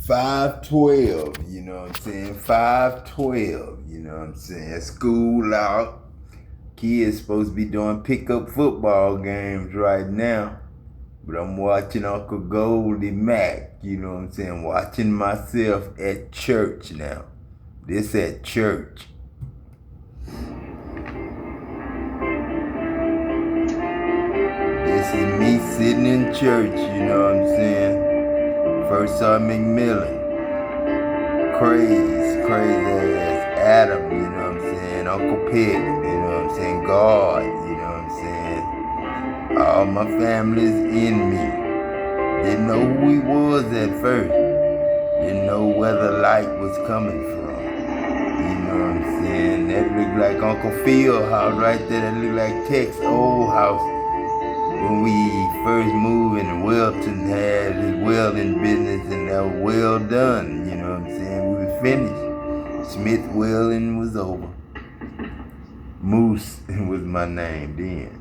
512, you know what I'm saying? 512, you know what I'm saying? School out. Kids supposed to be doing pickup football games right now. But I'm watching Uncle Goldie Mac, you know what I'm saying? Watching myself at church now. This at church. This is me sitting in church, you know what I'm saying? First saw McMillan. Crazy ass Adam, you know what I'm saying? Uncle Pig, you know what I'm saying? God, you know what I'm saying? All my family's in me. Didn't know who he was at first. Didn't know where the light was coming from. You know what I'm saying? That looked like Uncle Phil's house right there. That looked like Tech's old house. When we first moved in, Welton had his welding business, and that was well done, you know what I'm saying? We were finished. Smith Welding was over. Moose was my name then.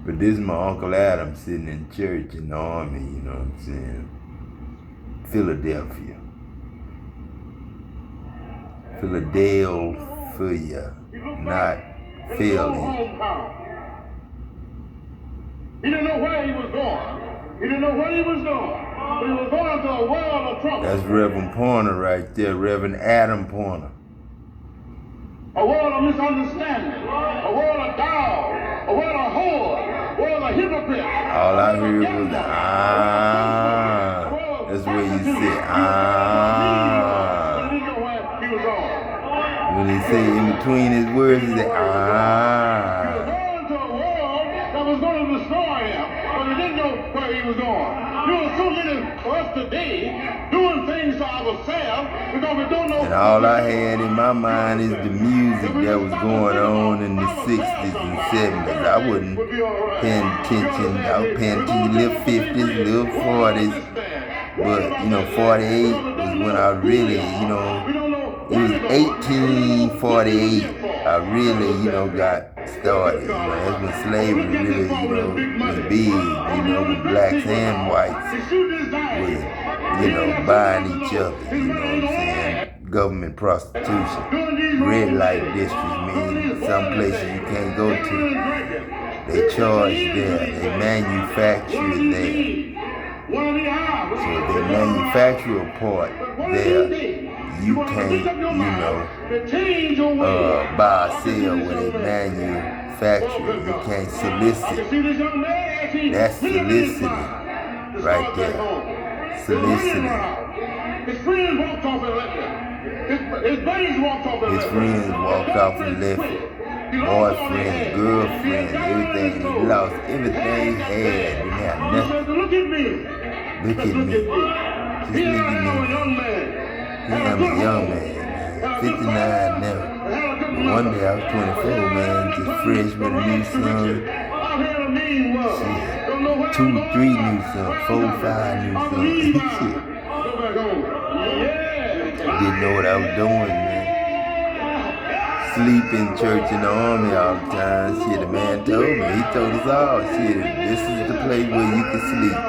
But this is my Uncle Adam sitting in church in the army, you know what I'm saying? Philadelphia, not Philly. He didn't know where he was going. He didn't know what he was doing. But he was going to a world of trouble. That's Reverend Pointer right there, Reverend Adam Pointer. A world of misunderstanding. A world of doubt. A world of whore. A world of hypocrites. All I heard was ah. That's where you say ah. He didn't know where he was going. When he say in between his words, he say ah. He was going to a world that was going to destroy him, but he didn't know where he was going. There are so many of us today doing things to ourselves because we don't know. And all I had in my mind is the music that was going on in the 60s and 70s. I wasn't paying attention. I was paying attention to little 50s, little 40s. But, you know, 48 was when I really, you know, it was 1848. I really, you know, got started. You know, that's when slavery really, you know, was big, you know, with blacks and whites was, you know, buying each other, you know what I'm saying? Government prostitution. Red light districts mean some places you can't go to. They charge there, they manufacture there. So if they manufacture a part there, you can't, you know, buy or sell where they manufacture. You can't solicit. That's soliciting right there. Soliciting. His friends walked off and left him. His buddies walked off and left him. His friends walked off and left him. Boyfriend, girlfriend, everything. He lost everything he had. Didn't have nothing. Look at me. Look at me. Just look at me. I'm a young man, 59 now. One day I was 24, man, just fresh with a new son. Shit. 2, 3 new sons, 4, 5 new sons. Shit. Didn't know what I was doing, man. Sleep in church in the army all the time. Shit, the man told me. He told us all, shit, this is the place where you can sleep.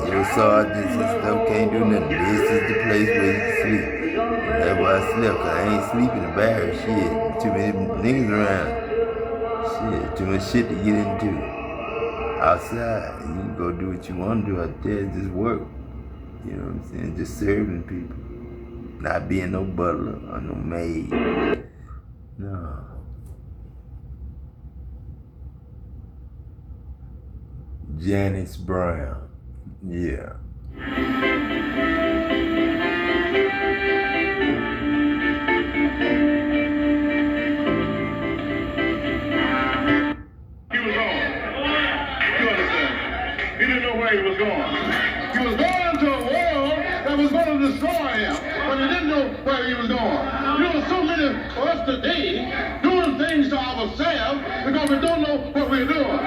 Your sergeants and stuff can't do nothing. This is the place where you can sleep. That's why I slept, cause I ain't sleeping in the barracks. Shit, too many niggas around. Shit, too much shit to get into. Outside, you can go do what you want to do out there, just work. You know what I'm saying? Just serving people. Not being no butler or no maid. No. Janice Brown. Yeah. He was going. He was going to a world that was going to destroy him, but he didn't know where he was going. There are so many of us today doing things to ourselves because we don't know what we're doing.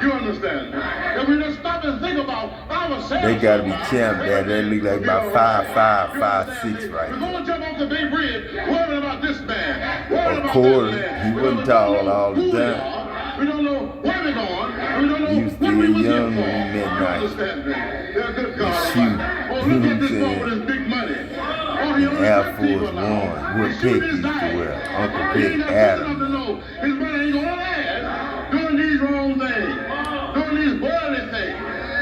You understand? If we just stop and think about ourselves. They gotta be champ there. They look like about 5'5", 5'6" right now. We're going to jump off the Bay Bridge worrying about this man. Of course, he wasn't tall all the time. We don't know where we're going. We don't know he was still young when he met night. His look at this boy with his big money. Oh, he only Air got people Force now. One, what Peck used to wear, Uncle He ain't Peck got sense enough to Adams. know his money ain't gonna last doing these wrong things, doing these worldly things,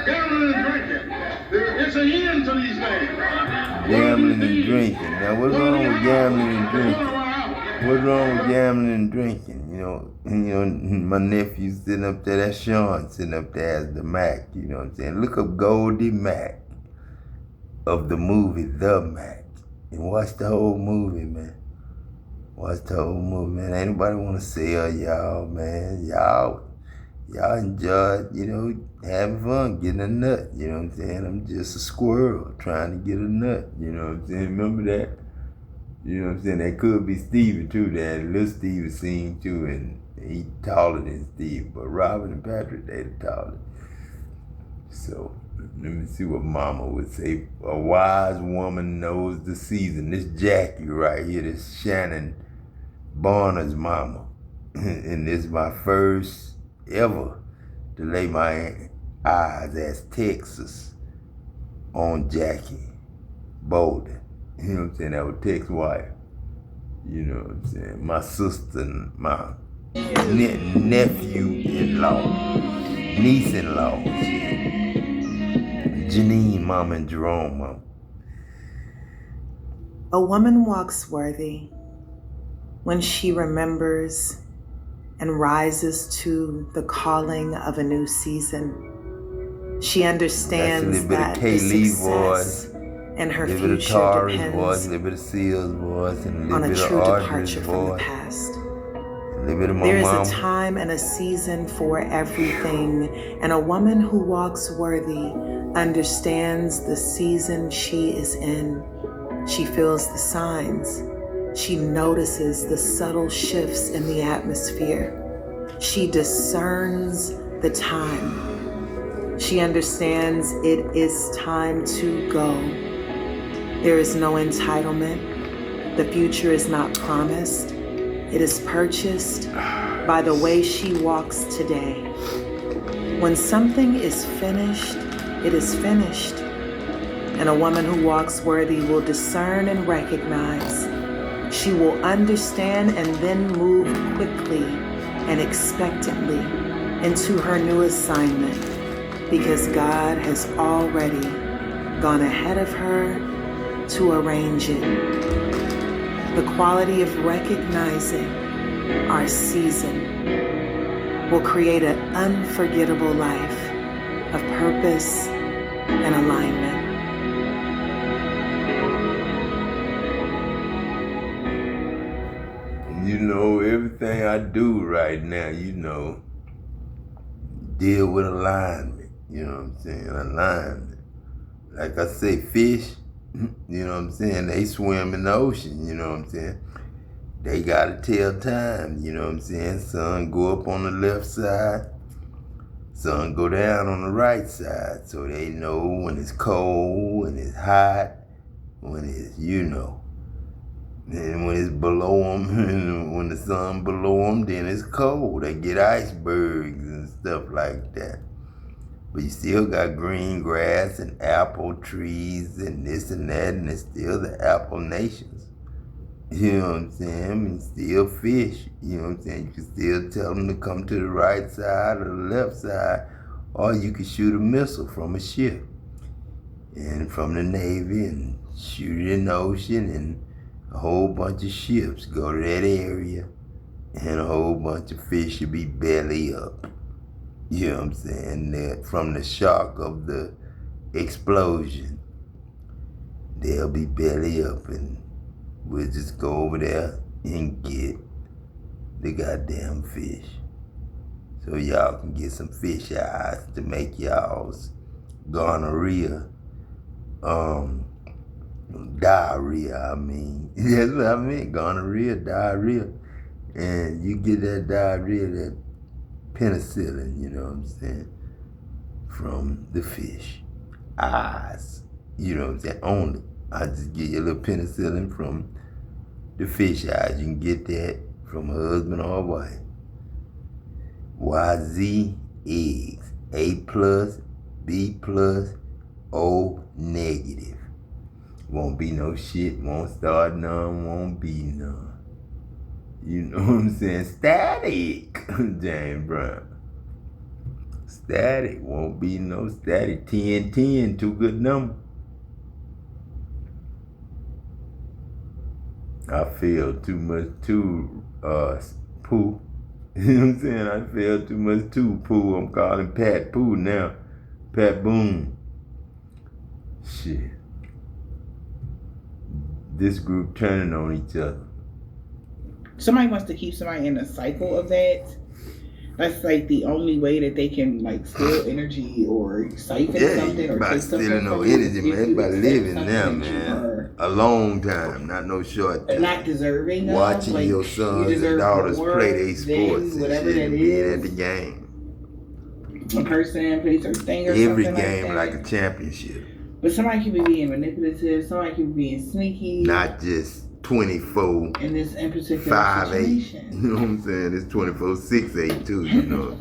gambling and drinking. It's an end to these things. Gambling and drinking. Now, what's wrong with gambling and drinking? What's wrong with gambling and drinking? My nephew sitting up there, that's Sean sitting up there as the Mac, you know what I'm saying? Look up Goldie Mac of the movie The Mac and watch the whole movie, man. Watch the whole movie, man. Ain't nobody want to sell y'all, man. Y'all enjoy, having fun, getting a nut, you know what I'm saying? I'm just a squirrel trying to get a nut, you know what I'm saying? Remember that? You know what I'm saying? That could be Stevie too, that little Stevie sing too, and he taller than Steve, but Robin and Patrick, they the taller. So, let me see what Mama would say. A wise woman knows the season. This Jackie right here, this Shannon Bonner's mama. And this is my first ever to lay my eyes as Texas on Jackie Bolden. You know what I'm saying? That was Tex's wife. You know what I'm saying? My sister and my nephew-in-law, niece-in-law, shit. Janine mama and Jerome mama. A woman walks worthy when she remembers and rises to the calling of a new season. She understands that the success in her future depends a little bit of Seals voice, and a on little a bit true of Audrey's departure from the voice, past. a little bit of my There is mama. a time and a season for everything, and a woman who walks worthy understands the season she is in. She feels the signs. She notices the subtle shifts in the atmosphere. She discerns the time. She understands it is time to go. There is no entitlement. The future is not promised. It is purchased by the way she walks today. When something is finished, it is finished. And a woman who walks worthy will discern and recognize. She will understand and then move quickly and expectantly into her new assignment, because God has already gone ahead of her to arrange it. The quality of recognizing our season will create an unforgettable life of purpose and alignment. Everything I do right now, deal with alignment. You know what I'm saying? Alignment. Like I say, fish, you know what I'm saying? They swim in the ocean, you know what I'm saying? They gotta tell time, you know what I'm saying? Sun go up on the left side, sun go down on the right side, so they know when it's cold, when it's hot, when it's, and when it's below them, and when the sun below them, then it's cold. They get icebergs and stuff like that. But you still got green grass and apple trees and this and that, and it's still the apple nations. You know what I'm saying? I mean, still fish. You know what I'm saying? You can still tell them to come to the right side or the left side, or you can shoot a missile from a ship and from the Navy and shoot it in the ocean, and a whole bunch of ships go to that area, and a whole bunch of fish should be belly up. You know what I'm saying? That from the shock of the explosion, they'll be belly up, and we'll just go over there and get the goddamn fish. So y'all can get some fish eyes to make y'all's gonorrhea, diarrhea, That's what I mean, gonorrhea, diarrhea. And you get that diarrhea, that penicillin, you know what I'm saying, from the fish eyes, you know what I'm saying, only. I just get you a little penicillin from the fish eyes. You can get that from a husband or a wife. YZ eggs, A+, B+, O negative. Won't be no shit, won't start none, won't be none. You know what I'm saying? Static, James Brown. Static, won't be no static. 10-10, two good number. I feel too much too poo. You know what I'm saying? I feel too much too poo. I'm calling Pat Poo now. Pat Boom. Shit. This group turning on each other. Somebody wants to keep somebody in a cycle of that. That's like the only way that they can like steal energy or siphon something or take something. Stealing no energy, man. Everybody living now, man. A long time, not no short time. Not deserving of. Watching like, your sons and daughters play their sports and shit and being at the game. A person plays their thing or every something game like a championship. But somebody could be being manipulative. Somebody could be being sneaky. Not just 24. In this in particular 5'8". situation. You know what I'm saying? It's 24 6'8" too. You know.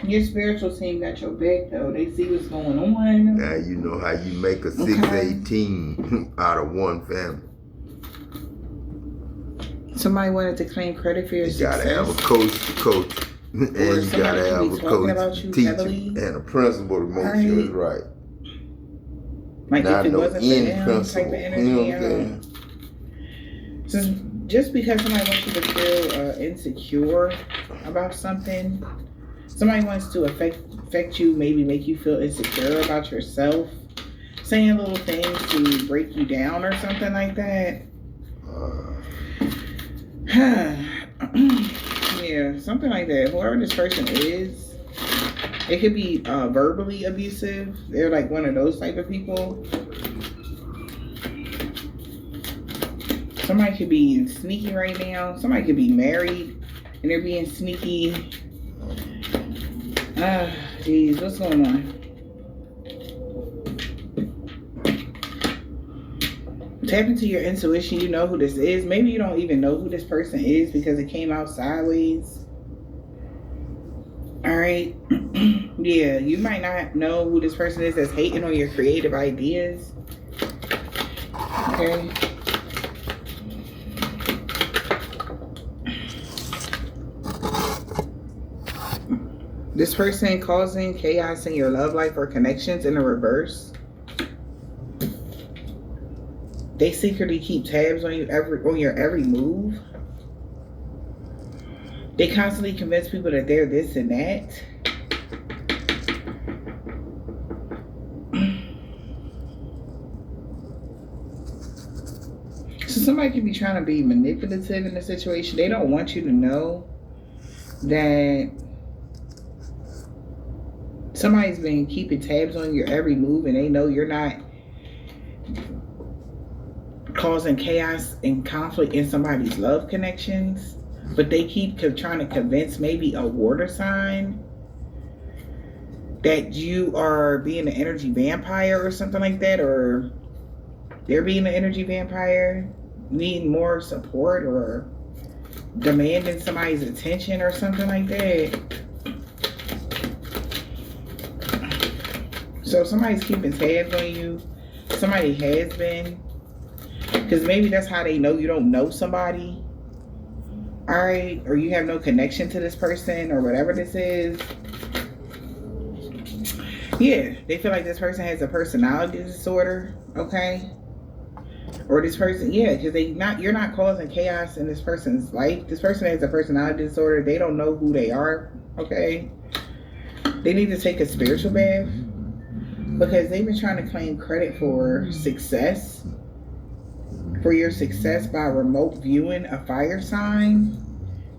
Your spiritual team got your back though. They see what's going on. Now you know how you make a 6'8" team out of one family. Somebody wanted to claim credit for your success. You gotta have a coach to coach. And you gotta have a coach to teach and a principal to make sure it's right. Like not if it no wasn't for them type of energy. You know what I'm saying? Just because somebody wants you to feel insecure about something, somebody wants to affect you, maybe make you feel insecure about yourself, saying little things to break you down or something like that. Yeah, something like that. Whoever this person is, it could be verbally abusive. They're like one of those type of people. Somebody could be sneaky right now. Somebody could be married and they're being sneaky. Geez, what's going on? Tap into your intuition. You know who this is. Maybe you don't even know who this person is because it came out sideways. All right. Yeah, you might not know who this person is that's hating on your creative ideas. Okay. This person causing chaos in your love life or connections in the reverse. They secretly keep tabs on you on your every move. They constantly convince people that they're this and that. So somebody could be trying to be manipulative in the situation. They don't want you to know that somebody's been keeping tabs on your every move and they know you're not causing chaos and conflict in somebody's love connections, but they keep trying to convince maybe a water sign that you are being an energy vampire or something like that, or they're being an energy vampire, needing more support or demanding somebody's attention or something like that. So somebody's keeping tabs on you. Somebody has been. Because maybe that's how they know you don't know somebody. Alright? Or you have no connection to this person or whatever this is. Yeah, they feel like this person has a personality disorder. Okay? Or this person, yeah, because you're not causing chaos in this person's life. This person has a personality disorder. They don't know who they are. Okay? They need to take a spiritual bath. Because they've been trying to claim credit for success. For your success by remote viewing a fire sign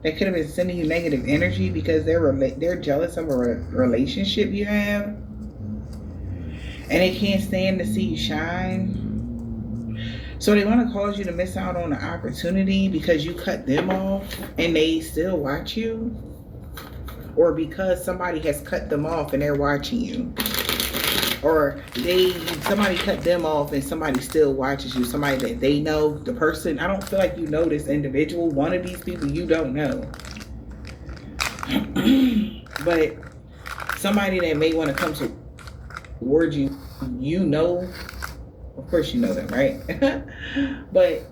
that could have been sending you negative energy because they're jealous of a relationship you have. And they can't stand to see you shine. So they want to cause you to miss out on the opportunity because you cut them off and they still watch you. Or because somebody has cut them off and they're watching you. Or somebody cut them off and somebody still watches you. Somebody that they know, the person, I don't feel like you know this individual. One of these people you don't know. But somebody that may want to come towards you, you know Of course you know them, right? But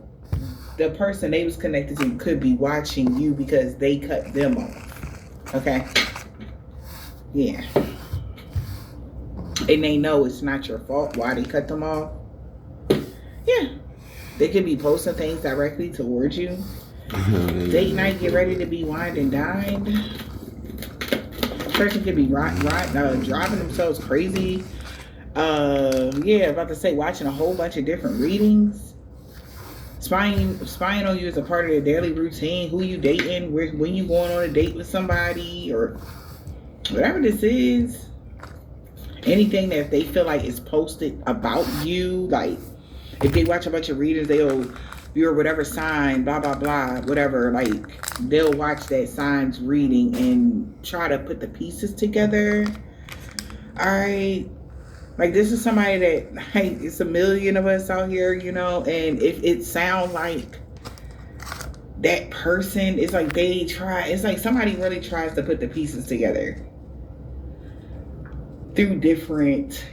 the person they was connected to could be watching you because they cut them off. Okay? Yeah. And they know it's not your fault why they cut them off. Yeah. They could be posting things directly towards you. Date night, get ready to be wined and dined. Person could be driving themselves crazy. About to say watching a whole bunch of different readings. Spying on you as a part of their daily routine. Who you dating, when you going on a date with somebody, or whatever this is. Anything that if they feel like is posted about you, like if they watch a bunch of readings, you're whatever sign, blah, blah, blah, whatever, like they'll watch that sign's reading and try to put the pieces together. All right. Like this is somebody that, like, it's a million of us out here, you know, and if it sounds like that person, it's like it's like somebody really tries to put the pieces together through different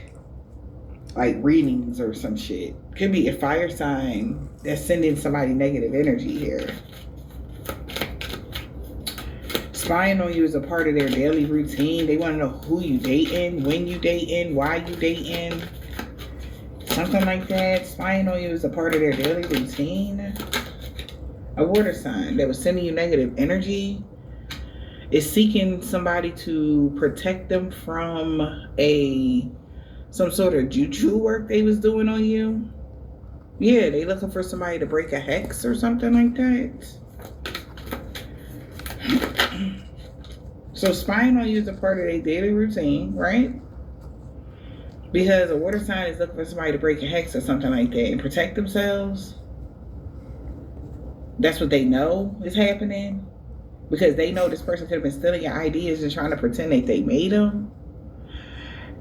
like readings or some shit. Could be a fire sign that's sending somebody negative energy here. Spying on you is a part of their daily routine. They want to know who you dating, when you dating, why you dating, something like that. Spying on you is a part of their daily routine. A water sign that was sending you negative energy is seeking somebody to protect them from some sort of juju work they was doing on you. Yeah, they looking for somebody to break a hex or something like that. So spying on you is a part of their daily routine, right? Because a water sign is looking for somebody to break a hex or something like that and protect themselves. That's what they know is happening. Because they know this person could have been stealing your ideas and trying to pretend that they made them.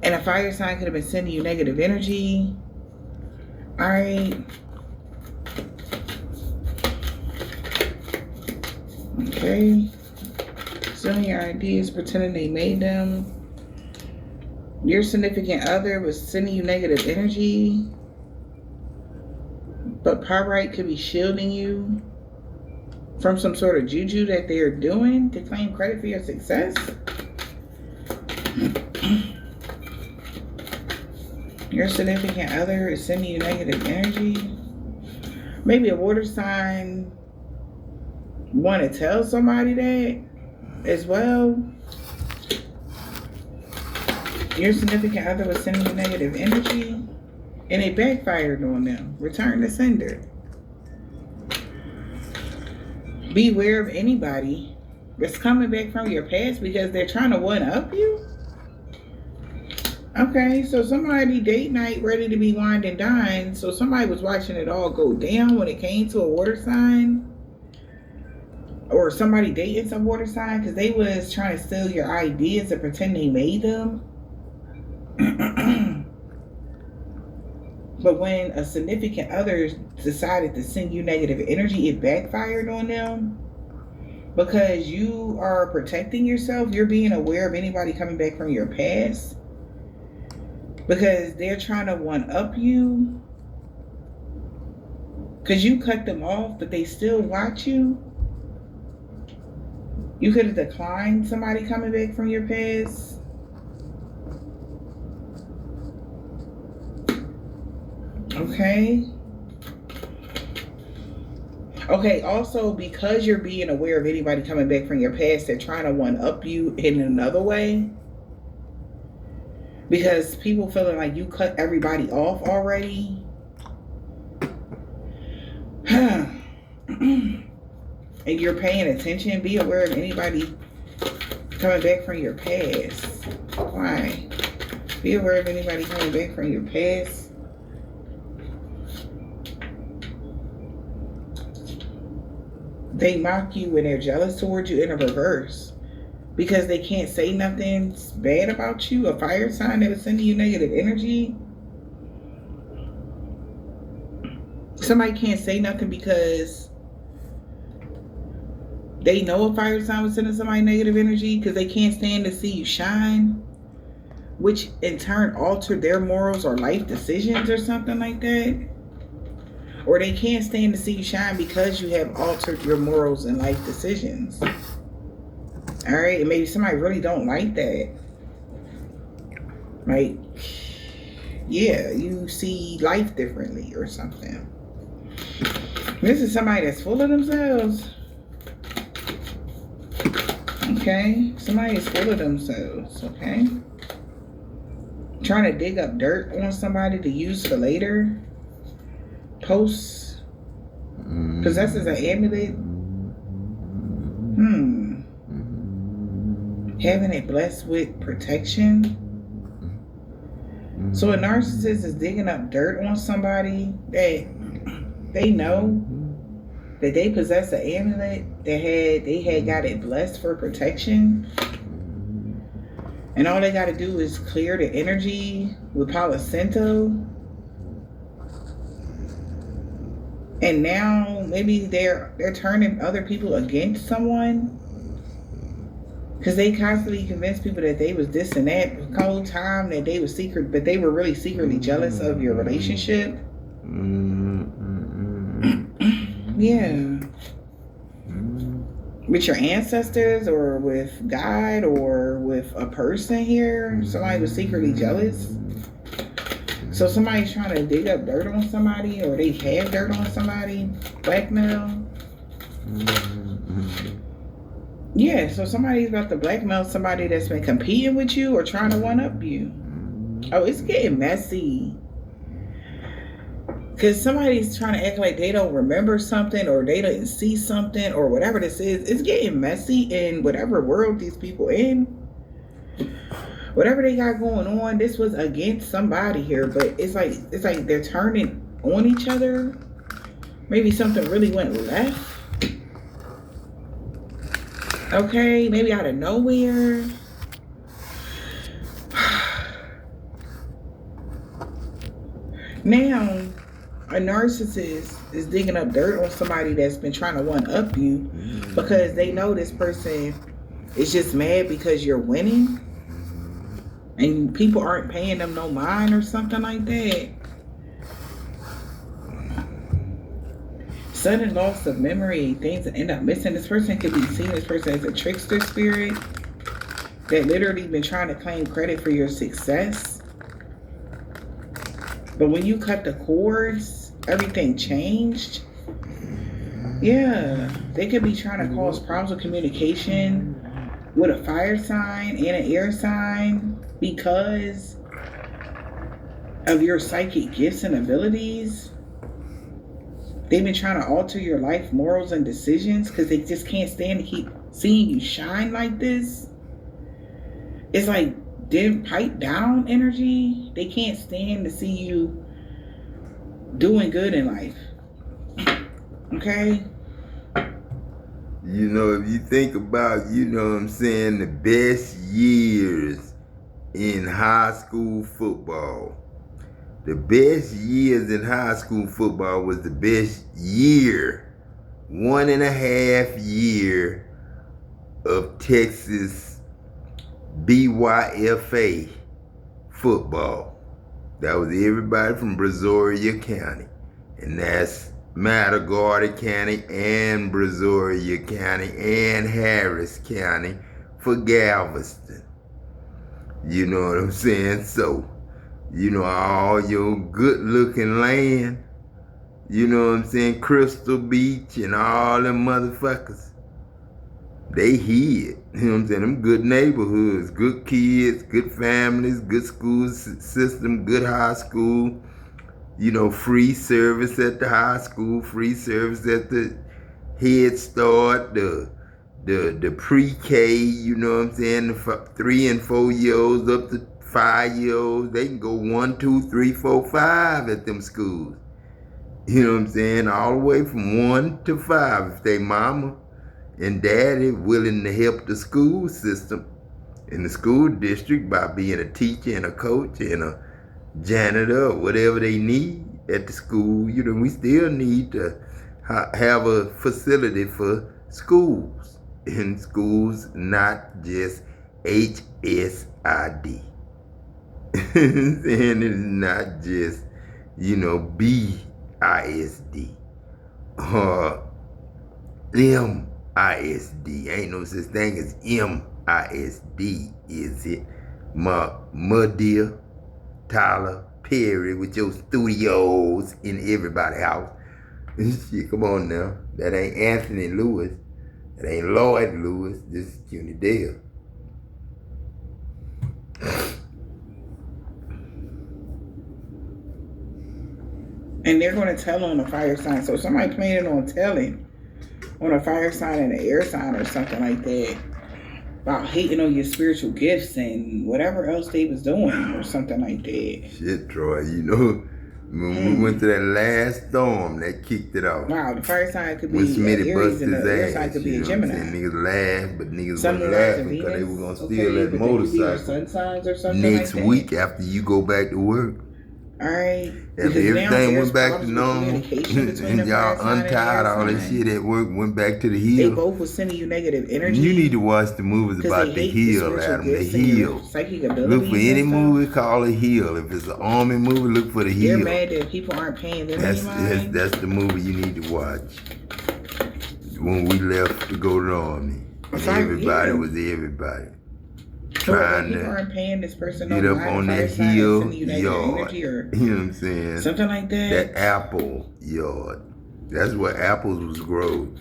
And a fire sign could have been sending you negative energy. All right. Okay. Stealing your ideas, pretending they made them. Your significant other was sending you negative energy. But Pyrite could be shielding you from some sort of juju that they're doing to claim credit for your success. Your significant other is sending you negative energy. Maybe a water sign want to tell somebody that as well. Your significant other was sending you negative energy and it backfired on them. Return to sender. Beware of anybody that's coming back from your past because they're trying to one-up you. Okay, so somebody date night ready to be wined and dined. So somebody was watching it all go down when it came to a water sign. Or somebody dating some water sign because they was trying to steal your ideas and pretend they made them. But when a significant other decided to send you negative energy, it backfired on them. Because you are protecting yourself. You're being aware of anybody coming back from your past. Because they're trying to one-up you. Because you cut them off, but they still watch you. You could have declined somebody coming back from your past. Okay. Okay, also because you're being aware of anybody coming back from your past, they're trying to one-up you in another way. Because people feeling like you cut everybody off already. And you're paying attention. Be aware of anybody coming back from your past. Why? Be aware of anybody coming back from your past. They mock you when they're jealous towards you in a reverse. Because they can't say nothing bad about you. A fire sign that was sending you negative energy. Somebody can't say nothing because they know a fire sign was sending somebody negative energy because they can't stand to see you shine. which in turn altered their morals or life decisions or something like that. Or they can't stand to see you shine because you have altered your morals and life decisions. All right, and maybe somebody really don't like that. Like, yeah, you see life differently or something. This is somebody that's full of themselves. Okay, somebody is full of themselves, okay? Trying to dig up dirt on somebody to use for later. Posts. Possesses an amulet. Having it blessed with protection. So a narcissist is digging up dirt on somebody that they know that they possess an amulet that they had got it blessed for protection. And all they got to do is clear the energy with Palo Santo. And now maybe they're turning other people against someone. Because they constantly convinced people that they was this and that the whole time, that they was secret, but they were really secretly jealous of your relationship. Yeah. With your ancestors or with God or with a person here, somebody was secretly jealous. So somebody's trying to dig up dirt on somebody, or they have dirt on somebody, blackmail. Yeah, so somebody's about to blackmail somebody that's been competing with you or trying to one-up you. Oh, it's getting messy. Because somebody's trying to act like they don't remember something or they didn't see something or whatever this is. It's getting messy in whatever world these people in. Whatever they got going on, this was against somebody here, but it's like they're turning on each other. Maybe something really went left. Okay, maybe out of nowhere. Now, a narcissist is digging up dirt on somebody that's been trying to one-up you because they know this person is just mad because you're winning and people aren't paying them no mind or something like that. Sudden loss of memory, things that end up missing. This person could be seeing this person as a trickster spirit that literally been trying to claim credit for your success. But when you cut the cords, everything changed. Yeah, they could be trying to cause problems with communication with a fire sign and an air sign because of your psychic gifts and abilities. They've been trying to alter your life morals and decisions because they just can't stand to keep seeing you shine like this. It's like dim, pipe down energy. They can't stand to see you doing good in life. Okay? You know, if you think about, you know what I'm saying, the best years in high school football. The best years in high school football was the best year, 1.5 year of Texas BYFA football. That was everybody from Brazoria County. And that's Matagorda County and Brazoria County and Harris County for Galveston. You know what I'm saying? So, you know, all your good looking land, you know what I'm saying, Crystal Beach and all them motherfuckers, they hid. You know what I'm saying? Them good neighborhoods, good kids, good families, good school system, good high school, you know, free service at the high school, free service at the Head Start, the pre-K, you know what I'm saying, the 3 and 4 year olds up to 5 year olds, they can go 1, 2, 3, 4, 5 at them schools. You know what I'm saying? All the way from 1 to 5. If they mama and daddy willing to help the school system in the school district by being a teacher and a coach and a janitor or whatever they need at the school, you know, we still need to have a facility for schools. And schools, not just HSID. saying it is not just, BISD or MISD. Ain't no such thing as MISD, is it? My dear Tyler Perry with your studios in everybody's house. Shit, come on now. That ain't Anthony Lewis. That ain't Lloyd Lewis. This is Cuny Dale. And they're going to tell on a fire sign. So somebody planning on telling on a fire sign and an air sign or something like that about hating on your spiritual gifts and whatever else they was doing or something like that. Shit, Troy, when we went to that last storm that kicked it off. Wow, the fire sign could be when Smitty Aries busted and the air sign his could ass, be a Gemini. Niggas laughed, but niggas Sun, wasn't Moon, Rising, laughing because they Venus. were going to steal Okay, that but they could be your motorcycle sun signs or something next like that. week after you go back to work. All right. After Because now everything there's went back to problems with normal, communication between and the y'all fire sign and the untied air all that sign. shit at work, went back to the They hill. both was sending you negative energy. You need to watch the movies because about they the hate hill, spiritual Adam. The gifts and your hill. psychic abilities Look for any and stuff. movie, call it Hill. If it's an army movie, look for the They're hill. mad that people aren't paying them That's any mind. the movie you need to watch. When we left to go to the army, and everybody was everybody trying people to aren't paying this person get no up mind, on fire that sign, hill sending you negative yard. energy or You know what I'm saying? something like that. That apple yard. That's where apples was grown.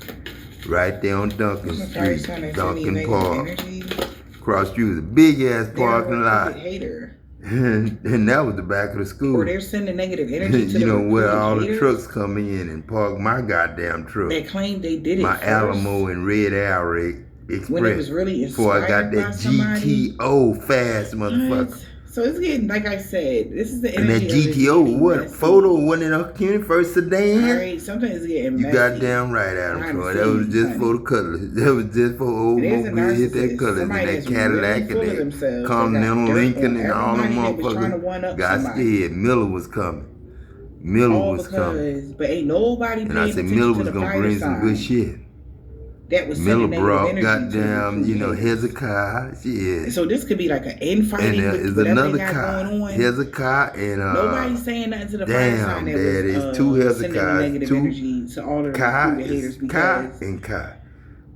Right there on Duncan Fire sign Street, that's sending you Duncan negative Park. energy. Cross Street was a big ass They're parking a lot. recruited hater. And that was the back of the school. Or they're sending negative energy to You the know where recruited all the haters trucks come in and park my goddamn truck. that claim they did it My first. Alamo and Red Arrow Express. When it was really before I got inspired by that somebody. GTO fast motherfucker. So it's getting, like I said, this is the And that energy of this GTO, getting what messy. photo wasn't it a CUNY first sedan? All right, something is getting You messy. goddamn right, Adam Behind the Troy. That was scenes, just honey. for the colors. That was just for old There's a mobile hit that narcissist, colors and somebody that that's Cadillac really full of and themselves, that that Continental got dirt Lincoln on and all them everybody that was trying to one motherfuckers up got somebody. scared. Miller was coming. Miller All was coming. because, but ain't nobody And paying I said attention Miller to was the gonna fire bring some good sign. shit. That was Miller sending brought negative energy to goddamn, the haters. Hezekiah, shit. So this could be like an infighting And with there's whatever another they got car, going on. Hezekiah and Nobody's saying nothing to the fire sign that Daddy, was it's two sending the Hezekiahs, negative two energy to all of the Kai recruited haters is Kai because and Kai.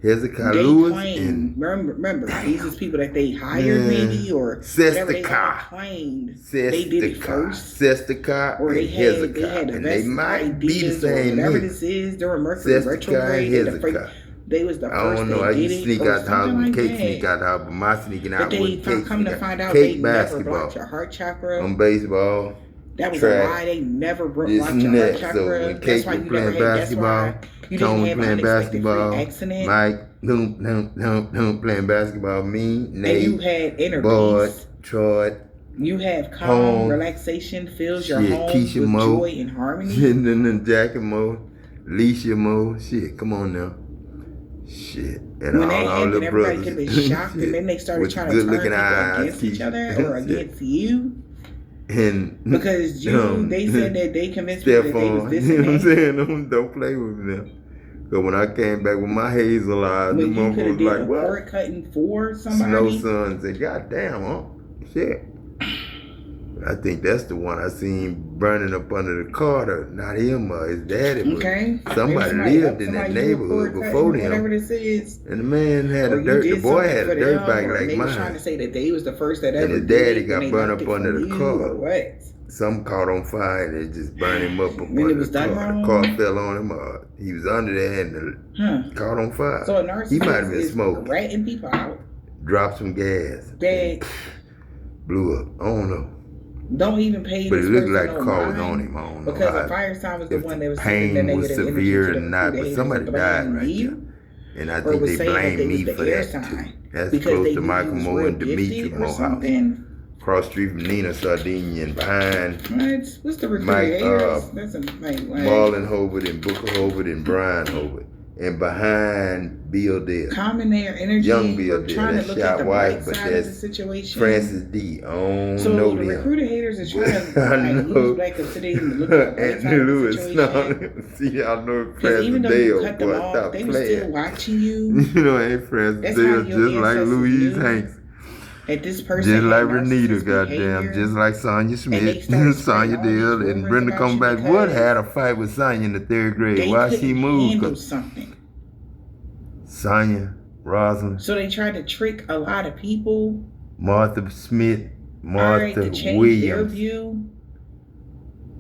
Hezekiah they Lewis claim, and remember, these is people that they hired maybe or whatever they all claimed they did it first. Sestikai Or they and had Hezekiah. the And best they might be the ideas or same whatever nigga. this is during Mercury Sestikai retrograde. and and the Hezekiah. They was the I first don't know. I that did used to it sneak or out the house something when like Cake that. sneak out the house, but my sneaking But out they with Cake come to sneak find out. out they Cake never basketball. blocked your heart chakra. On baseball. That was track, a lie. They never blocked this your and heart that. chakra. So when That's Cake why was you playing never had. That's basketball, why you Tone didn't was have playing unexpected basketball, free accident. Mike, playing basketball, me, Nate, And you had inner Bud, peace. Troy, You have calm, Home, relaxation, fills your shit, home Keisha with Mo, joy and harmony. and then Jackie Mo, Leisha Mo, shit, come on now. Shit. And When that all happened, little everybody brothers. could have been shocked, and then they started With trying to turn good-looking people eyes, against each Keisha. other or Shit. against you. And Because they said that they convinced people that they was Stephon, this you know what I'm and that. saying? Don't play with me now. Because when I came back with my hazel eyes, the When you could have motherfuckers did like, a what? cord cutting for Snow somebody. Sun said, God damn, huh? Shit. I think that's the one I seen burning up under the Carter. Not him or his daddy, but Okay. somebody lived in that Somebody neighborhood cord before cutting, whatever them. this is. And the man had Or a you dirt, did the boy something had for a dirt them, bike or like they was trying to mine. say that they was the first that And ever his daddy did, got and they burned learned up it under from the you, car. or what? Some caught on fire and it just burned him up When it under was the done car. wrong? The car fell on him. He was under there and caught on fire. So a narcissist He might have been is smoking. ratting people out Dropped some gas. that Blew up. I don't know. don't even pay But this it looked person like the no car was mind, on him. I don't know because how- a fire sign was the if one that was the sending the pain was negative severe energy or to the not, but haters somebody and died blaming right you, there. And I or think was they saying that blame they me was for the air that too. sign That's because close they to knew Michael you was Moore real and Demetri gifted or Moore house. something. Cross street from Nina Sardinia and behind What's the recruiter Mike, haters? That's a like Marlon Hobart and Booker Hobart and Brian Hobart. And behind Bill Dale. common air energy. Young Bill We're Dale. trying That to look shot at the white, bright but side of the that's situation. Francis D. I don't So know the them. recruiter haters are trying to I like, know. lose black today and look at the bright Anthony side of the Lewis. situation. No, see, I know Because Francis even though you Dale, cut them boy, off, stop they were still playing. watching you. You know, ain't Francis That's Dale how your just like ancestors Louise knew. Hanks. that this person Just like had Renita, narcissist goddamn. behavior, Just like Sonya they Smith, started Sonya spreading all these Dale, and rumors Brenda about come you back. What because had a fight with Sonya in the 3rd grade? they Why she couldn't moved? handle 'Cause something. Sonya, Rosalind, So they tried to trick a lot of people, Martha Smith, all right, Martha to change their Williams. view.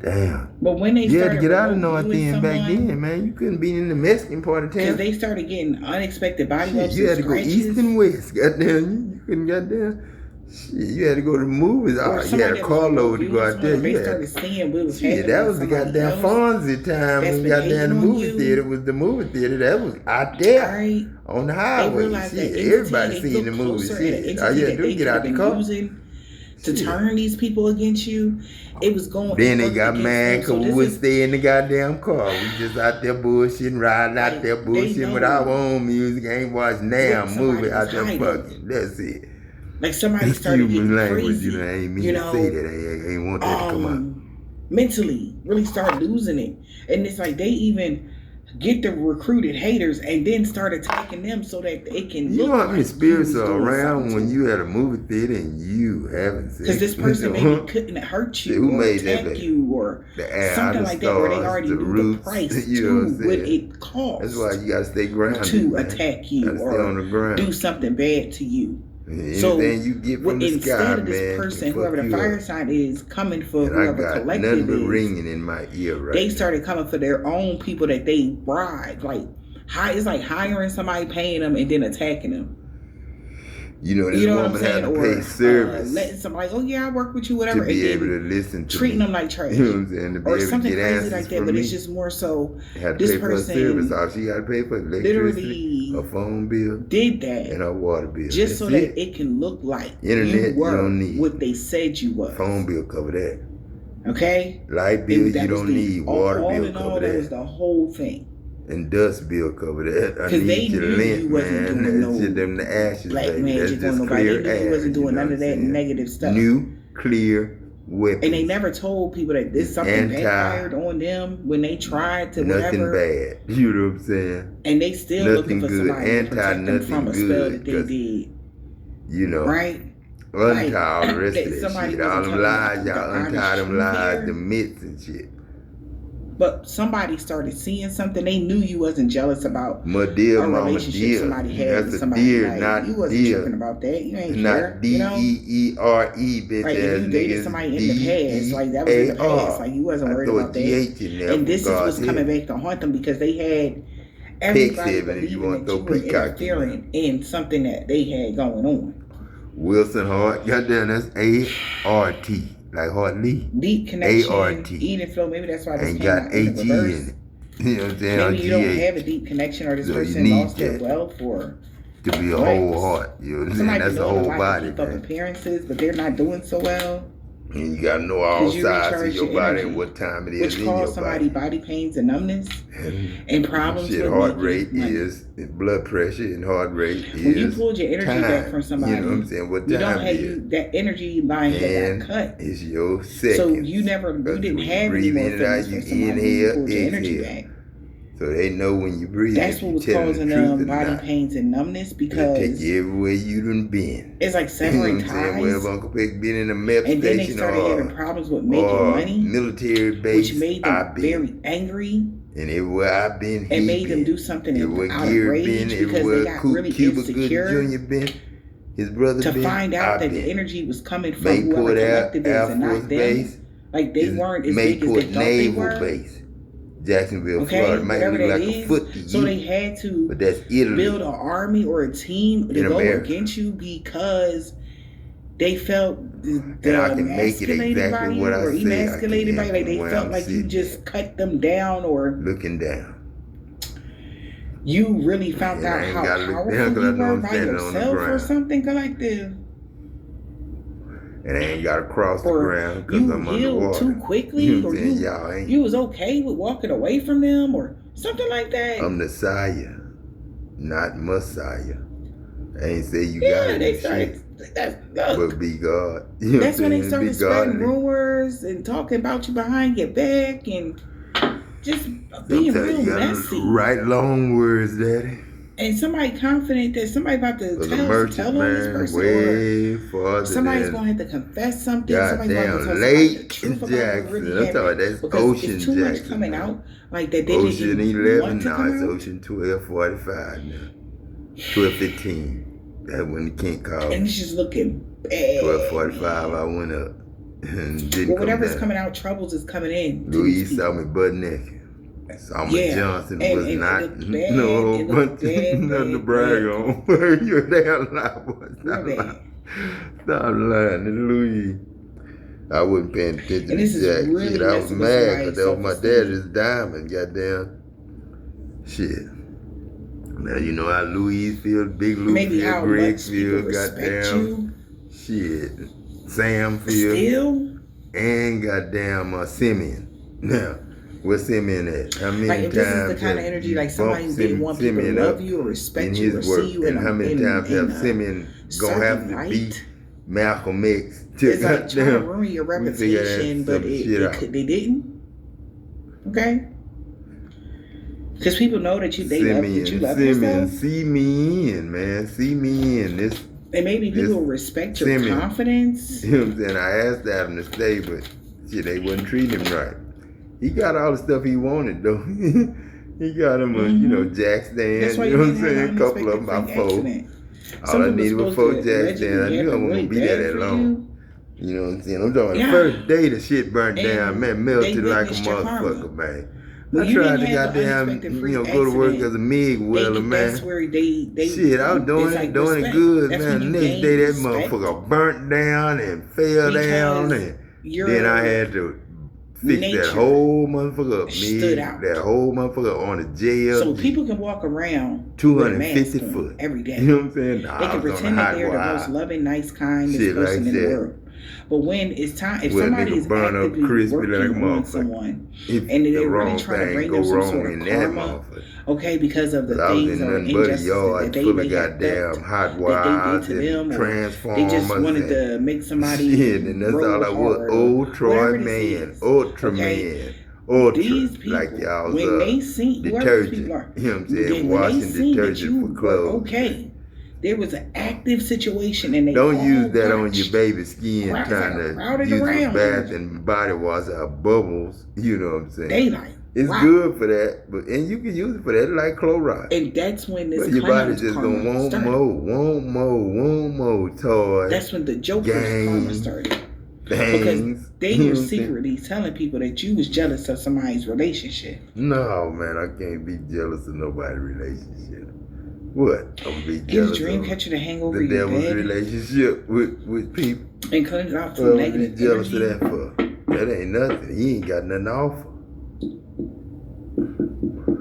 Damn. But when they You had to started get out of remote North viewing End back someone, then, man. You couldn't be in the Mexican part of because town. they started getting unexpected body Shit, bumps you and had to go scratches, east and west. Goddamn, you couldn't goddamn. Shit, you had to go to the movies. or Oh, you had somebody a that was carload remote to go viewing out someone, there. or they You started had, seeing what was shit, happening that to was the somebody goddamn else. Fonzie time that's when been goddamn the hating on movie you. theater was the movie theater. That was out there All right, on the they highway. realized that Shit, entity everybody they seen the looked movie. closer at an Shit, all entity you had that to do they was could get have out the been car. using to Shit. turn these people against you. It was going. Then it they worked got against mad them. because So we this wouldn't is stay in the goddamn car. We just out there bullshitting, riding out like there they bullshitting with our know own music. Ain't watch what damn somebody movie was out there hiding. fucking. That's it. Like somebody started Excuse me getting language, crazy, I ain't mean you to say know, that. I ain't want that to come out. mentally, really start losing it. And it's like they even get the recruited haters and then start attacking them so that it can You look know how many like spirits you was are doing around something when to you at a movie theater and you haven't seen. because this person maybe couldn't hurt you Who or made that attack baby? you or The air, something the like that, or they stars, already the knew roots, the price you know to what I'm what saying? it cost That's why you gotta stay grounded, to man. attack you Gotta stay or on the ground. do something bad to you. Anything you get from the instead sky, of this man, person, can whoever fuck the you fire up. sign is, coming for And I whoever got collective nothing but is, ringing in my ear right they now. started coming for their own people that they bribe. Like, it's like hiring somebody, paying them, and then attacking them. You know, this You know what I'm woman had saying? to Or pay service letting somebody, oh yeah, I work with you, to whatever, be and able then to listen to treating me. them like trash. You know what I'm saying? To be Or able to something get crazy answers like that, from but me. it's just more so Had to this pay for a person service. All she got to pay for electricity, literally a phone bill, did that and her water bill. just so That's that it can look like Internet, you were you don't need. what they said you was. Phone bill cover that. Okay? Light bill you That was don't need. all Water in bill all, cover that was that. the whole thing. And dust bill cover that. I 'Cause they need your knew lint, you wasn't man. doing That's no just them the ashes, black baby. That's magic on just nobody. clear They knew you ash. wasn't doing you know none what of I'm that saying? negative stuff. Nuclear weapons. And they never told people that this something backfired on them when they tried to Nothing whatever. bad. You know what I'm saying? And they still Nothing looking for good. somebody to protect them from a Nothing spell good, that they 'cause, did. You know. Right? Untie all the rest that of that somebody shit. All wasn't them telling lies, the y'all honest untie them truth lies, here. the myths and shit. But somebody started seeing something. They knew you wasn't jealous about My dear a mama, relationship dear. somebody had That's with a somebody. deer, Like, not you wasn't dear. tripping about that. You ain't Not care. You know? D-E-E-R-E, bitch Like, ass if you dated niggas. somebody in the past, like that was in the past. Like you wasn't worried about that. G-H in there And this is for what's God's coming sake. back to haunt them because they had everybody Heaven, if you believing want that to you throw were peacock in interfering in something that they had going on. Wilson Hart, goddamn, that's A-R-T, like Hartley. Deep connection, A-R-T. Eden flow. Maybe that's why this Ain't came got out in the H-E reverse. in it. You know what I'm saying? Maybe you don't G-H. have a deep connection, or this So you person need lost their that. wealth, or To be a What? whole heart, you know what I'm saying? somebody That's a doing a whole lot body, to keep up man. appearances, but they're not doing so well. And you gotta know all 'Cause you sides of recharge your your body energy, and what time it is Which in your cause somebody body. body pains and numbness and problems Shit, with heart making rate money. is, blood pressure and heart rate is When you pulled your energy time. back from somebody, You know what I'm saying? What you time don't have it is. that energy line that And got cut. it's your seconds. So you didn't have any breathe more in and out, feelings you for somebody when you inhale, pulled your energy exhale. back. So they know when you breathe. That's if what you was telling causing the truth them or body not. pains and numbness They'll because take you everywhere you done been. it's like severing You know what I'm saying? ties. Wherever Uncle Peck been in a meth And then they station started having or problems with making money, military base, which made I've them been. very angry And everywhere I've been, and he made them been. do something Everywhere out of Gear rage been, because everywhere they got really Cuba Gooding insecure Jr. been, his brother to been, find out I've that been. the energy was coming from whoever Mayport collective is Air and Force not them. Base. Like they weren't as big as they Mayport thought they Naval were. Base. Jacksonville, Okay, Florida. Might whatever look that like a is. foot to you. So they had to But that's Italy. build an army or a team to In go America. against you because they felt And I can make it emasculated exactly by you what I or say I emasculated by can you. Like from they where felt I'm like you sitting just at. cut them down or Looking down. you really found And I out ain't how gotta look powerful down 'cause I you know were I'm by standing on the yourself or ground. something collective. And I ain't gotta cross the Or ground because you I'm healed underwater. too quickly, You know or what I'm saying? Y'all ain't. you was okay with walking away from them or something like that. I'm the Messiah, not Messiah. I ain't say you Yeah, gotta they do started. shit, Look, but be God. You know that's what when I'm they saying? started Be spreading godly. rumors and talking about you behind your back and just being Sometimes real you gotta messy. write long words, Daddy. And somebody confident that somebody about to Cause the tell merchant on this man person, way or farther somebody's than gonna have to confess something. Somebody's gonna have to tell goddamn somebody the Lake truth about what Jackson. really I'm talking about happened. that's Because Ocean it's too Jackson. much coming man. out, like that they Ocean didn't 11 want to now, come it's out. Ocean 1245 now. 1215. That's when the king called. And it's just looking bad. 1245, I went up and didn't Well, come whatever's down. coming out, troubles is coming in. to Louise these saw people. me butt naked. Salma Yeah. Johnson And was it not looked bad. no whole It bunch looked bad, nothing to bad, brag bad. on. You're a damn lie, boy. Stop Real bad. lying. Stop lying. And Louise, I wasn't paying attention And to this is Jack. really Shit, I was messing with mad somebody's because that was my self-esteem. daddy's diamond. Goddamn. Shit. Now you know how Louise feels, Big Lou Maybe feel, how Greg much people feel, respect goddamn. you. Shit. Sam But feel. still, And goddamn Simeon. Now, where's Simeon at? How many like if times this is the kind of have energy, you like somebody bumped who didn't want people to Simeon love up you or respect in you or his work? see you And how many times have Simeon gonna have to light? beat Malcolm X to It's like trying to goddamn ruin your we figure that reputation, but some shit out. they didn't. Okay? Because people know that you love yourself. see me in, man. See me in. This, And maybe people this respect your Simeon. confidence. You know what I'm saying? I asked Adam to stay, but shit, they wouldn't treat him right. He got all the stuff he wanted, though. He got him a, you know, jack stand. That's why You know what I'm saying? A couple of them by about 4. accident. All I needed was 4 jack stands. I knew I wasn't gonna be there that long. You know what I'm saying? I'm talking about the first day the shit burnt down, man, melted like a motherfucker, man. Well, I tried to goddamn, go to work as a MIG welder, man. That's where they Shit, I was doing like it respect. good, That's man. when The you next gain day that respect. motherfucker burnt down and fell down, and then I had to fix that nature whole motherfucker up. stood out. That whole motherfucker on the jail. So people can walk around 250 with a mask foot every day. You know what I'm saying? Nah, They can pretend that they're the most loving, nice, kindest person in the world. But when it's time, if somebody is burn up actively crispy working like a on motherfucker. someone, If and the they're really wrong trying to thing bring go them some wrong sort in of that karma, motherfucker. okay, because of the I was things in or nothing but a injustices that yard they full may of have goddamn felt hot that wires they did to them, and or transformers. they just wanted and to make somebody shit, and that's all I was. hard, Old Troy whatever this man, is, Ultra okay? man, Ultra, These people, like y'all's when they see whoever these detergent. people are, You know what I'm saying? when they Washing see that detergent you for were clothes. okay, there was an active situation, and they Don't all use that on watched. your baby skin trying to use it for bath and body wash out bubbles. You know what I'm saying? They like, it's wow. good for that, and you can use it for that like chloride. And that's when this but your body just karma gonna want started. more toys. That's when the Joker's karma started. Because they were secretly telling people that you was jealous of somebody's relationship. No, man, I can't be jealous of nobody's relationship. What? I'm gonna be jealous His dream of catcher to hang over the your devil's bed relationship with people. and clean it off What from I'm negative jealous energy. of that for? That ain't nothing. He ain't got nothing to offer.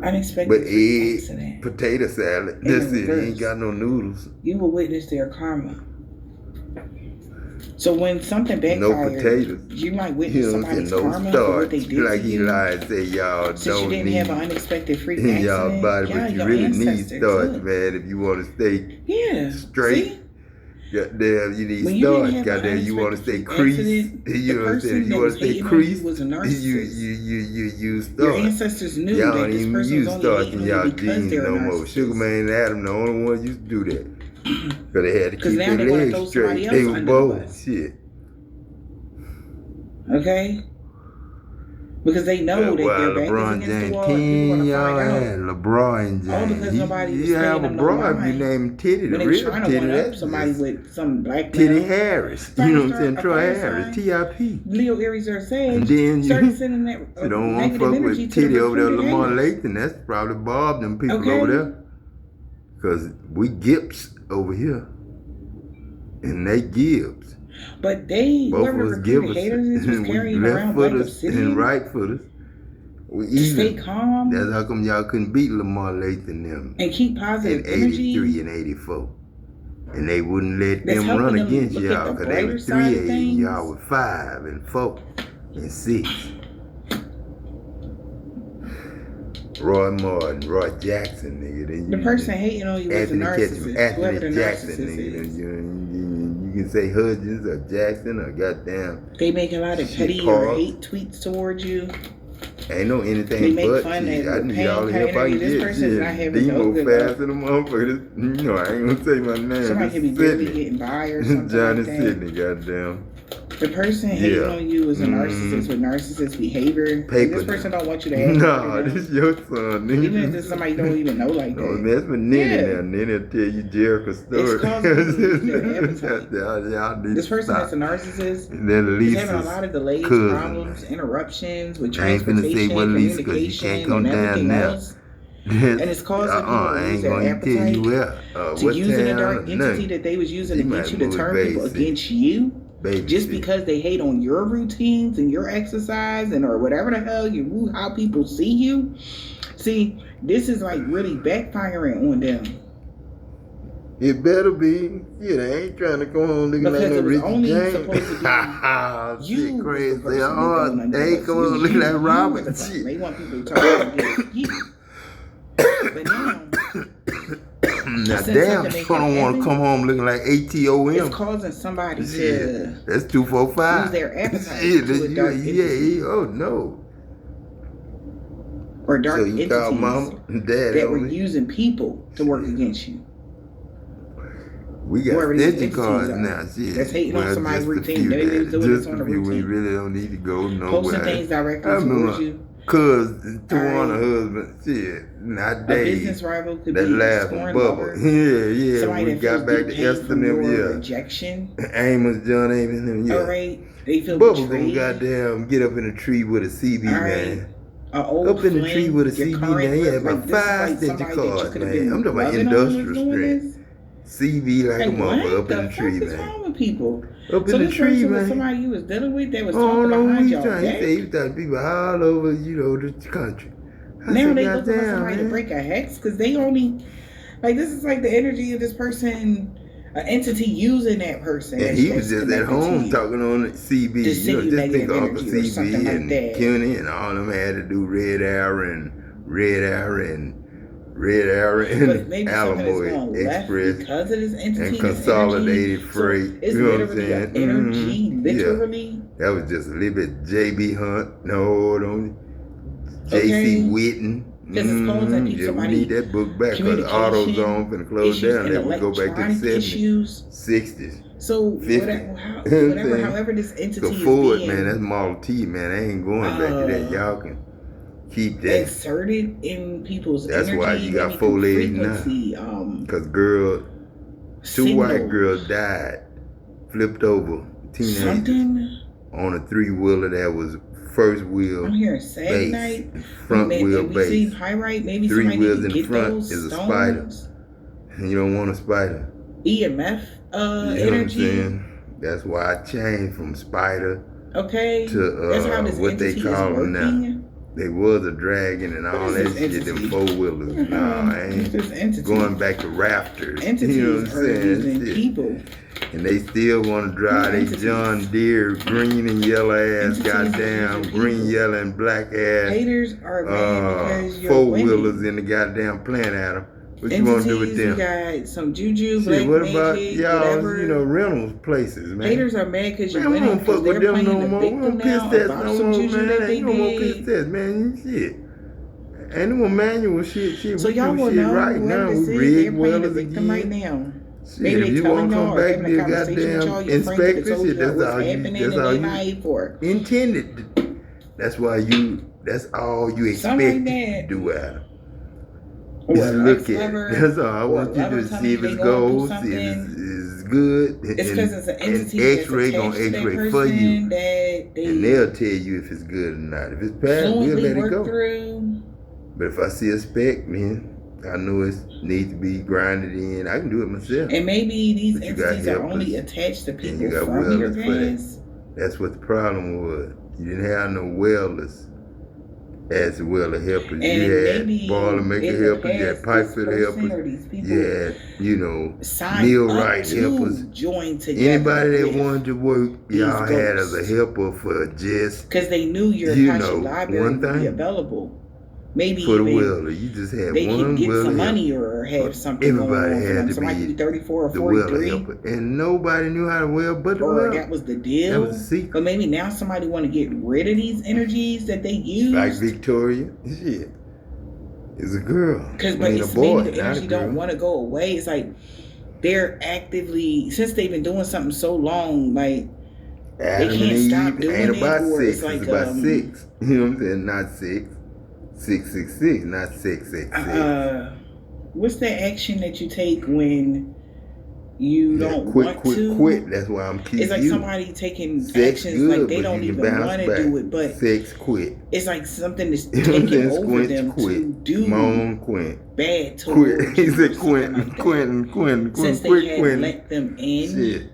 Unexpected But egg, accident. potato salad. In That's it. He reverse. ain't got no noodles. You will witness their karma. So when something No backfires, potatoes. you might witness You know what I'm somebody's saying? No karma for what they starch. did Like to he you. lied and say y'all Since you don't didn't need have an unexpected freak in accident, y'all body, but you your really need ancestors starch, look. man. If you want to stay Yeah, straight. see? Goddamn, you need When you didn't starch. have Goddamn, an you want to stay unexpected creased. accident, You the know what I'm saying? person You that want was to stay hating on you creased. was a narcissist. You starch. Your ancestors knew Y'all that don't this even person use was only starch hating in on y'all you because genes they're a no more. narcissist. Sugar Man and Adam, the only ones used to do that. Because they had to Because keep now their they want to legs throw somebody straight. else They were under the bold. bus. Shit. Okay? Because they know that their back is against the wall. People want to find out. LeBron James. All because nobody was You have paying a them bra no if you mind. name Titty, the When they real trying to Titty. one up That's somebody just with some black Titty male. Harris. You know what I'm saying? A Troy fire Harris. sign. T.I.P. Gheauoulquleude And said, then started sending that you don't want to negative fuck energy with to the Titty over there, recruited Lamar haters. Lathan. That's probably Bob, them people Okay. over there. Because we Gibbs over here. And they Gibbs. But they, Both whoever of us recruited Gibbs. haters is, was And carrying we around left black footers and obsidian right footers. We to stay even. calm That's how come y'all couldn't beat Lamar Lathan them and keep in positive 83 energy. and 84. And they wouldn't let That's them helping run them against look at y'all the because they brighter were side of 3A and things. y'all were 5 and 4 and 6. Roy Martin, Roy Jackson, nigga. Then The person hating on you is a narcissist. Whoever the Anthony Jackson, narcissist nigga. is. You can say Hudgens or Jackson or goddamn. They make a lot of Shit, petty Paul. or hate tweets towards you. Ain't no They anything make but fun shit. of I the need all the help I can this get. person's not having no Demo good fast luck. in the motherfucker. You know, I ain't gonna say my name. Somebody could be barely getting by or something Johnny like that. Sidney, goddamn. The person hating on you is a narcissist with narcissist behavior. This person don't want you to have Nah, this your son, nigga. Even if it's somebody you don't even know like that. No, man, that's with Nene now. Nene will tell you Jericho's story. It's causing people to lose their appetite. This person that's a narcissist and then is having a lot of delays, problems, interruptions with transportation, communication, and everything else. And it's causing people to lose their appetite to using a dark entity that they was using against you to turn people against you. Just because they hate on your routines and your exercise and or whatever the hell how people see you. See, this is like really backfiring on them. It better be. Yeah, they ain't trying to go on looking like no Rich James. Supposed to be you crazy. They ain't come on looking like Robert. They want people to turn against you. But now damn, Trump don't want to come home looking like ATOM. It's causing somebody to that's 245. Lose their appetite oh no. Or dark entities mama, dad that were using people to work against you. We got extension cards now. Shit. That's hating on somebody's routine. They doing this on the routine. We really don't need to go nowhere. Posting things directly towards you. Cause to want a husband, shit, not days. A business rival could that be laughing bubble. Yeah. Somebody we that got back to Esther them, rejection. Amos, John Amos, them, All right. They feel Bubble betrayed. gonna goddamn get up in a tree with a CB, man. Up in the tree with a CB, man. He had about 5 extension cards, man. I'm talking about industrial strength. CB like a motherfucker up in the tree, man. What's wrong with people? Up in the tree, man. Somebody you was dealing with that was talking behind y'all back. He said he was talking to people all over, the country. Now they look for somebody to break a hex because they only, like, this is like the energy of this person, an entity using that person. And he was just at home talking on the CB. Just think of Uncle CB and Cuny and all them had to do Red Arrow and Alamoid Express because of this entity and Consolidated Freight. So you know what I'm saying? Energy, literally. Yeah. That was just a little bit JB Hunt. No, don't. JC Whitten. Because it's causing people we need that book back because AutoZone finna close down. Then we go back to the 70s, 60s. So 50s. However this entity is Ford, man, that's Model T, man. I ain't going back to that. Y'all can keep that. Inserted in people's That's energy. why you got 4 ladies now. Because two white girls died, flipped over, teenagers, on a 3-wheeler that was first wheel. I'm hearing Sagnite, front wheel base. Pyrite, maybe 3 wheels in get front those is a stones. spider. And you don't want a spider. EMF you know energy. What I'm saying? That's why I changed from spider to what they call them now. They was a dragon and all that shit, them 4-wheelers. Nah, I ain't going back to rafters. Entities you know what I'm saying? People. And they still want to drive they John Deere green and yellow ass, goddamn green, yellow, and black ass. Haters are mad because you're 4-wheelers in the goddamn plant at them. What you want to do with them? You got some juju, black what about magic, y'all? whatever. Rentals places, man. Haters are mad because you're winning. We don't fuck with them no more. We don't piss test no more, man. Ain't no more piss test, man. Shit. Ain't no more manual shit. So y'all will know right now. We rig wellers again. Right now. Shit, if you want to come back to your goddamn inspection, shit, that's all you intended. That's all you expect to do at them. Just look at it. That's all. I want you to see if it's gold, see if it's good. It's because it's an entity X-ray gonna X-ray for you. And they'll tell you if it's good or not. If it's passed, we'll let it go. But if I see a speck, man, I know it needs to be grinded in. I can do it myself. And maybe these entities are only attached to people from your past. That's what the problem was. You didn't have no welders as well as helpers. You had boiler maker helpers, you had pipe fitter helpers, you had, millwright helpers. Anybody that wanted to work, y'all had as a helper for just, because they knew your Akashic library would be available. maybe for the even welder. You just had they one can get welder some money helper. or have something Everybody going on for had them. to Somebody be could be 34 or the welder 43. helper, and nobody knew how to weld but the Or welder. that was the That deal. was a secret. But maybe now somebody want to get rid of these energies that they use. Like Victoria, shit, is a girl. Because I mean, a it's boy, maybe the not a energy girl. don't want to go away. It's like they're actively, since they've been doing something so long, like Adam they can't and stop Eve doing ain't it, about or six. it's like about 6. You know what I'm saying? Not 6. 666, not 666. what's the action that you take when you don't quit, want quit, to? quit. That's why I'm keeping It's like you. somebody taking Sex actions good, like they but don't you can even bounce want to back. do it, but Sex quit. it's like something that's You know what I'm taking saying? over them Quit. to do Moan, quit. bad towards Quit. He you said or something Quentin, like that. Quentin, Since they quit, hadn't Quentin. let them in. Shit.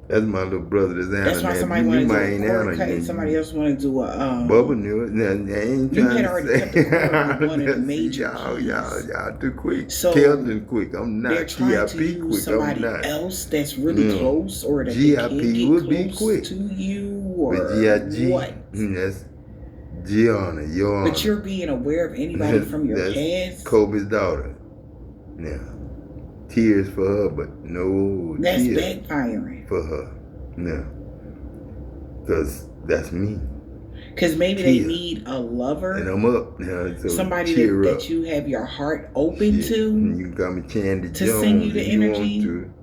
That's my little brother. That's why somebody wanted to do a cord cut and somebody else wanted to do a Bubba knew it. Now, I ain't you trying had to already say. cut the cord with one of the major y'all too quick. So Kelton quick. I'm they're not. trying to GIP use quick. somebody I'm not. else that's really close, or that GIP they can get would be close quick. to you, or But GIG, what? That's Gianna, your honor. But you're being aware of anybody from your That's past. Kobe's daughter. Now, tears for her, but no That's tears backfiring. for her. No, because that's me. Because maybe they need a lover, and I'm up now. So somebody that you have your heart open to. And you can call me Candy to Jones send you the if energy. You want to.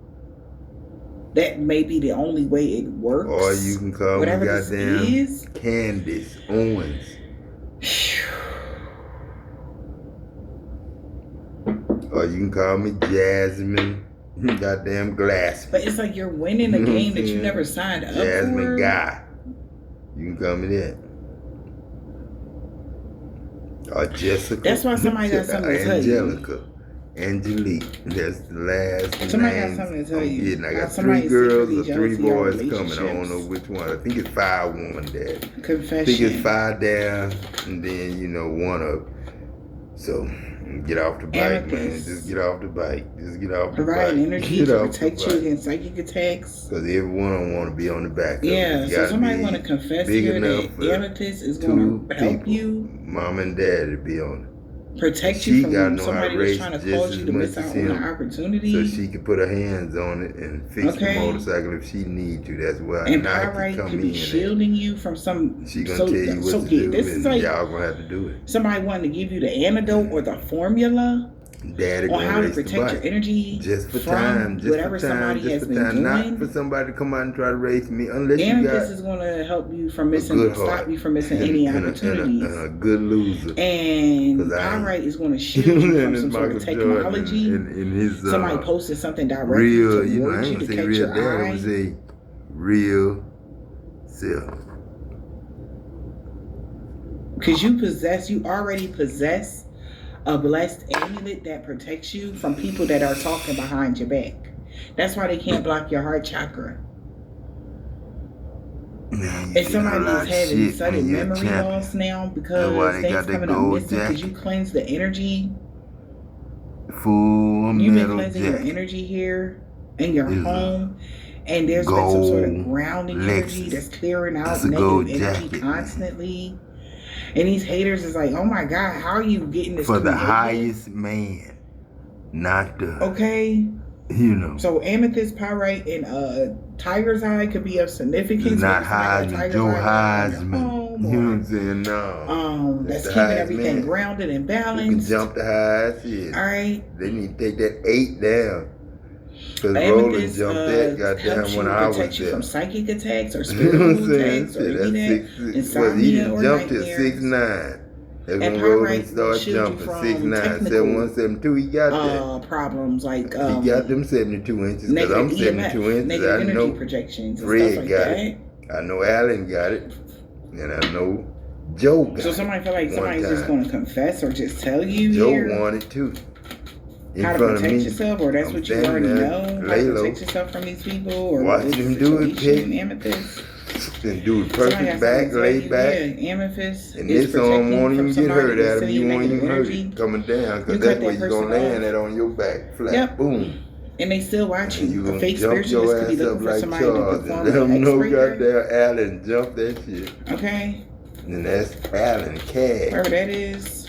That may be the only way it works. Or you can call whatever me this goddamn is. Candace Owens. Or you can call me Jasmine goddamn Glass. But it's like you're winning a game that you never signed up Jasmine for. Guy. You can call me that. Or Jessica. That's why somebody got something to tell you. Angelica. Angelique. That's the last Somebody name got something to tell you. I got Somebody 3 girls secretly or 3 jealous of your boys coming. I don't know which one. I think it's 5 women, Dad. Confession. I think it's 5 down and then, 1 up. So get off the bike, man. Just get off the bike. Just get off the bike. Provide energy to protect you against psychic attacks. Because everyone don't want to be on the back. Yeah, so somebody want to confess here that amethyst is going to help you. Mom and dad to be on it. Protect you from somebody that's trying to cause you to miss out on an opportunity. So she can put her hands on it and fix the motorcycle if she need to. That's why and Pyrite could be shielding you from some. She gonna tell you what to do, and like, y'all gonna have to do it. Somebody wanting to give you the antidote or the formula Daddy on how to protect your energy just for from time, just whatever for time, somebody just has for been time. doing. Not for somebody to come out and try to race me, unless and you got. This is going to help you from missing, stop you from missing any opportunities. And a good loser. And Pyrite is going to shield you from some sort of technology. In his, somebody posted something directly real, towards you know, I ain't you to say catch real your dad, I eye. would say real self. Because you already possess a blessed amulet that protects you from people that are talking behind your back. That's why they can't block your heart chakra. If somebody's having sudden memory loss now because things coming up missing because you cleanse the energy. You've been cleansing your energy here in your home. And there's been some sort of grounding energy that's clearing out negative energy constantly. And these haters is like, oh my God, how are you getting this for the highest man, not the So amethyst, pyrite, and tiger's eye could be of significance. Not Heisman, Joe Heisman. You know what I'm saying? No. That's keeping everything grounded and balanced. You can jump the highest. Yeah. All right. They need to take that 8 down. Because Roland jumped that goddamn when I was there. Protect you from psychic attacks or spiritual attacks or insomnia or nightmares. He jumped to 6'9". That's when Roland started jumping. 6'9", 7172, he got that. Problems like he got them 72 inches because I'm 72 inches. Negative I know projections and Fred stuff like got that. it. I know Allen got it. And I know Joe got it. So somebody feel like somebody's just going to confess or just tell you Joe wanted to. How to protect yourself, or that's what you already know. How to protect yourself from these people, or watch them do it, Pig. Amethyst. And do it perfect back, laid back. Yeah, amethyst. And this arm won't even get hurt out of you. Won't even hurt it coming down, because that's where you're gonna land it on your back, flat. Boom. And they still watch you. You a fake jump spiritualist your could be ass looking up for like somebody Charles to and perform let them an know X-ray. goddamn Allen jump that shit. Okay. And that's Allen Cash. Wherever that is.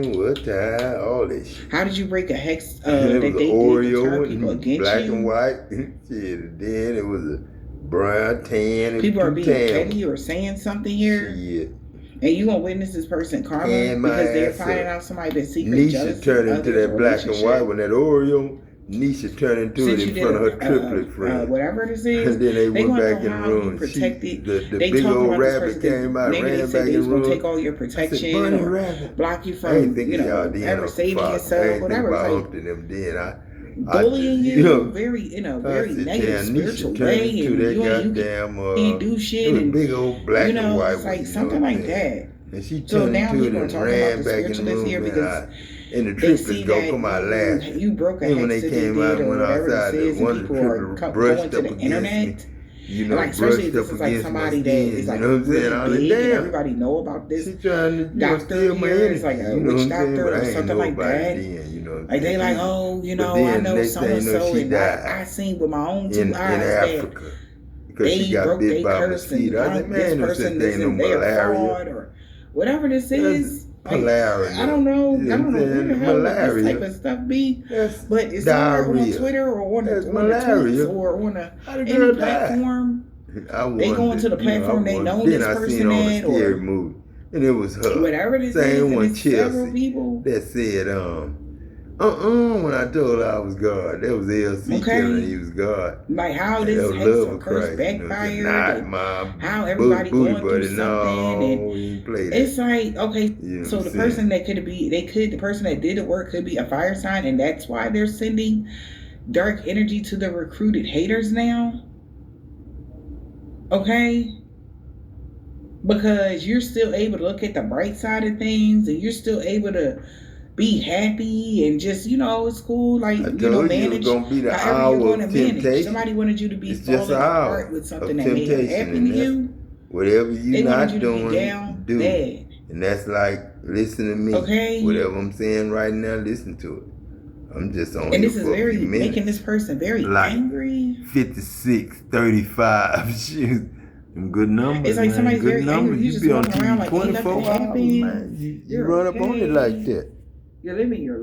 time, what time, all that shit. How did you break a hex It that was they Oreo did to turn people and against black you? and white. Shit, then it was a brown, tan, and People are two being tan. petty or saying something here. Shit. And you gonna witness this person karma And my because they're ass finding up. out somebody that's secretly jealous. Nisha turned into that black and relationship. white one, that Oreo. Nisha turned into Since it you in front of her did triplet friend. whatever this is, And then they went gonna back know in how the you room. protected. The They big talking old about this rabbit person, came out, maybe they ran said back they in was the gonna room. take all your I said, protection Bunny or rabbit. block you I ain't from, thinking y'all did ever no saving fuck. I yourself, ain't whatever. thinking about It's humping them then. bullying just, you very in a I very said, negative damn, spiritual Nisha turned way, into and that you goddamn, can't do shit, it was and big old black and white it's one, like something like that. And she So turned now into it people are and talking about ran the back in the spiritualists room, here because and the they triplets see go that come out laughing. you broke a And when hex they that they came out did and or went whatever outside, this is, one and of the people are triplets going brushed to up the against internet. me. And like especially if brushed this up is like against my somebody that skin. is like You know what I'm saying? really I was big like, and damn. everybody know about this She trying to doctor steal my here energy. is like a You know what witch I'm saying? doctor But or I ain't something know like about that. it then, you know what I'm Like they saying? like, oh, you But know, then I know next so thing and you know, so, she and died I seen with my own two in eyes Africa. that Because she they got broke bit their by a curse, and mosquito. I said, this man, no such person thing, no isn't their malaria. fraud or whatever this is. Like, Malaria. I don't know. You I don't know what I'm where the saying? hell would this Malaria. type of stuff be. That's But it's somewhere on diarrhea. Twitter or on That's the malaria. tweets or on How the any girl platform. I wondered, They go into the platform they know this I person seen on a at scary or movie, and it was her. whatever this Same is, one, and it's several Chelsea, people. that said, when I told her I was God, that was LC telling he was God. Like how And this that was hex love or of curse Christ, backfired, you know, not and my how everybody booty going buddy. through something, No, and he didn't play that. it's like okay, You know so what the I'm person saying? that the person that did the work could be a fire sign, and that's why they're sending dark energy to the recruited haters now. Okay. Because you're still able to look at the bright side of things, and you're still able to be happy and just, it's cool. Like, manage gonna be the however hour you're going to of manage. temptation. Somebody wanted you to be It's just falling an hour apart with something of that made them temptation, happy and to you. Whatever you're They not wanted you to doing, be down do. bad. And that's like, listen to me. Okay. Whatever I'm saying right now, listen to it. I'm just on And here this is for a very few minutes. making this person very Like angry. 56, 35. Shoot. Them good numbers. It's like man. somebody's good very numbers. angry. You just be on walking around TV like ain't nothing 24 hours, happened. man. You You're run up on it okay. like that. You're living your